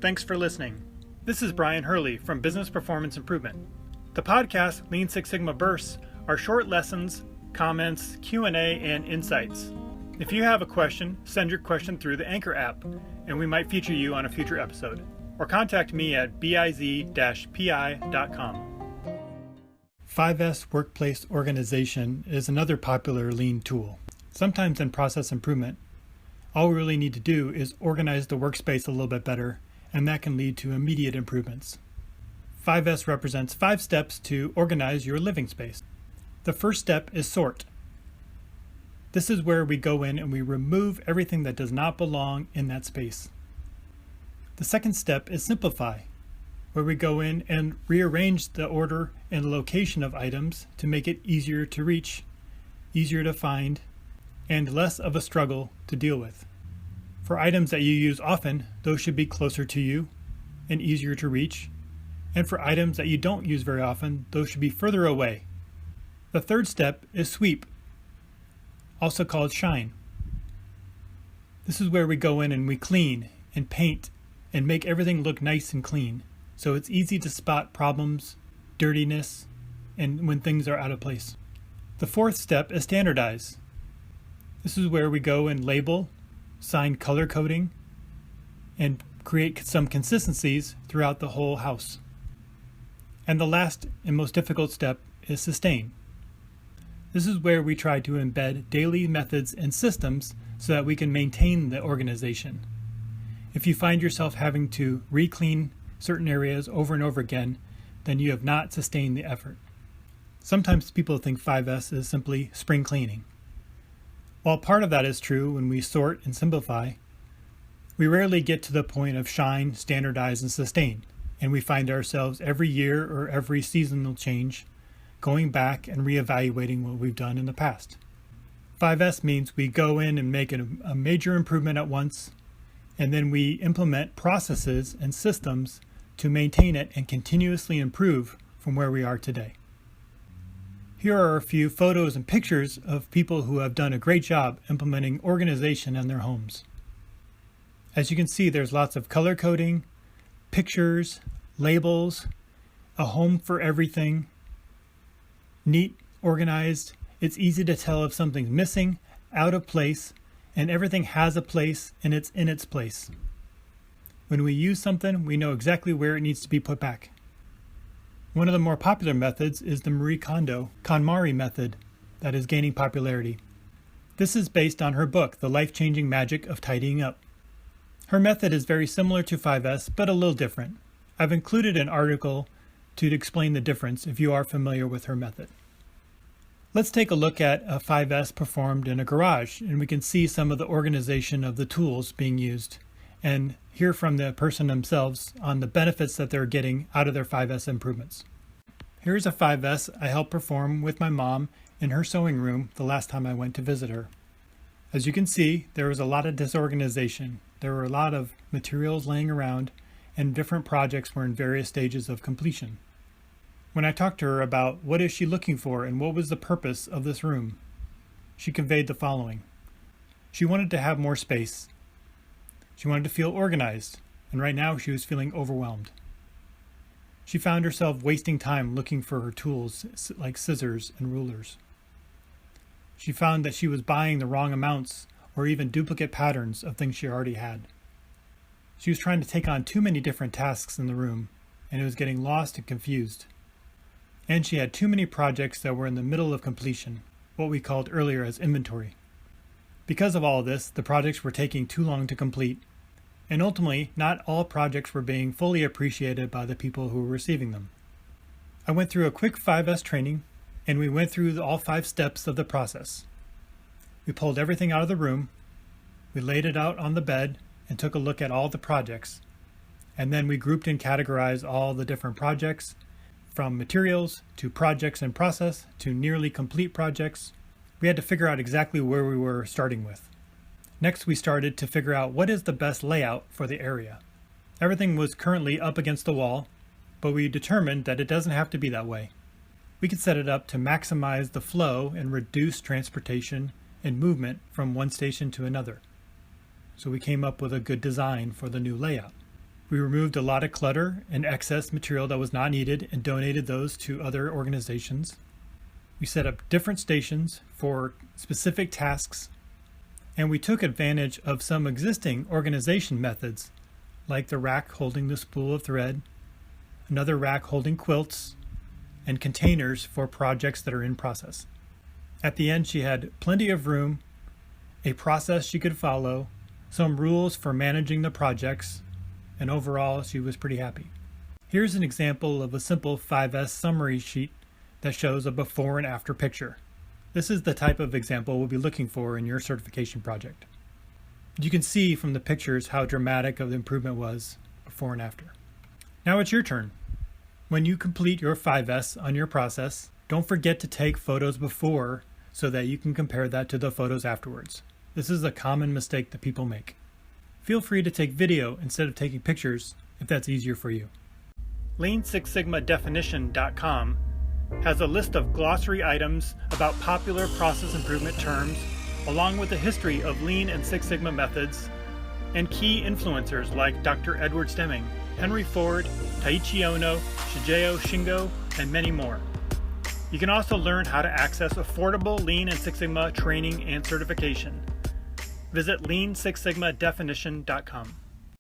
Thanks for listening. This is Brian Hurley from Business Performance Improvement. The podcast Lean Six Sigma Bursts are short lessons, comments, Q&A, and insights. If you have a question, send your question through the Anchor app, and we might feature you on a future episode. Or contact me at biz-pi.com. 5S Workplace Organization is another popular Lean tool. Sometimes in process improvement, all we really need to do is organize the workspace a little bit better, and that can lead to immediate improvements. 5S represents 5 steps to organize your living space. The first step is sort. This is where we go in and we remove everything that does not belong in that space. The second step is simplify, where we go in and rearrange the order and the location of items to make it easier to reach, easier to find, and less of a struggle to deal with. For items that you use often, those should be closer to you and easier to reach. And for items that you don't use very often, those should be further away. The third step is sweep, also called shine. This is where we go in and we clean and paint and make everything look nice and clean, so it's easy to spot problems, dirtiness, and when things are out of place. The fourth step is standardize. This is where we go and label, sign color coding, and create some consistencies throughout the whole house. And the last and most difficult step is sustain. This is where we try to embed daily methods and systems so that we can maintain the organization. If you find yourself having to re-clean certain areas over and over again, then you have not sustained the effort. Sometimes people think 5S is simply spring cleaning. While part of that is true when we sort and simplify, we rarely get to the point of shine, standardize, and sustain, and we find ourselves every year or every seasonal change going back and reevaluating what we've done in the past. 5S means we go in and make a major improvement at once, and then we implement processes and systems to maintain it and continuously improve from where we are today. Here are a few photos and pictures of people who have done a great job implementing organization in their homes. As you can see, there's lots of color coding, pictures, labels, a home for everything, neat, organized. It's easy to tell if something's missing, out of place, and everything has a place and it's in its place. When we use something, we know exactly where it needs to be put back. One of the more popular methods is the Marie Kondo KonMari method that is gaining popularity. This is based on her book, The Life-Changing Magic of Tidying Up. Her method is very similar to 5S, but a little different. I've included an article to explain the difference if you are familiar with her method. Let's take a look at a 5S performed in a garage, and we can see some of the organization of the tools being used and hear from the person themselves on the benefits that they're getting out of their 5S improvements. Here's a 5S I helped perform with my mom in her sewing room the last time I went to visit her. As you can see, there was a lot of disorganization. There were a lot of materials laying around, and different projects were in various stages of completion. When I talked to her about what is she looking for and what was the purpose of this room, she conveyed the following. She wanted to have more space. She wanted to feel organized, and right now she was feeling overwhelmed. She found herself wasting time looking for her tools like scissors and rulers. She found that she was buying the wrong amounts or even duplicate patterns of things she already had. She was trying to take on too many different tasks in the room, and it was getting lost and confused. And she had too many projects that were in the middle of completion, what we called earlier as inventory. Because of all this, the projects were taking too long to complete, and ultimately, not all projects were being fully appreciated by the people who were receiving them. I went through a quick 5S training, and we went through all 5 steps of the process. We pulled everything out of the room, we laid it out on the bed, and took a look at all the projects. And then we grouped and categorized all the different projects, from materials to projects in process to nearly complete projects. We had to figure out exactly where we were starting with. Next, we started to figure out what is the best layout for the area. Everything was currently up against the wall, but we determined that it doesn't have to be that way. We could set it up to maximize the flow and reduce transportation and movement from one station to another. So we came up with a good design for the new layout. We removed a lot of clutter and excess material that was not needed and donated those to other organizations. We set up different stations for specific tasks, and we took advantage of some existing organization methods, like the rack holding the spool of thread, another rack holding quilts, and containers for projects that are in process. At the end, she had plenty of room, a process she could follow, some rules for managing the projects, and overall, she was pretty happy. Here's an example of a simple 5S summary sheet that shows a before and after picture. This is the type of example we'll be looking for in your certification project. You can see from the pictures how dramatic of the improvement was before and after. Now it's your turn. When you complete your 5S on your process, don't forget to take photos before so that you can compare that to the photos afterwards. This is a common mistake that people make. Feel free to take video instead of taking pictures if that's easier for you. Lean6sigmadefinition.com has a list of glossary items about popular process improvement terms, along with the history of Lean and Six Sigma methods, and key influencers like Dr. Edward Stemming, Henry Ford, Taiichi Ohno, Shigeo Shingo, and many more. You can also learn how to access affordable Lean and Six Sigma training and certification. Visit Lean6sigmadefinition.com.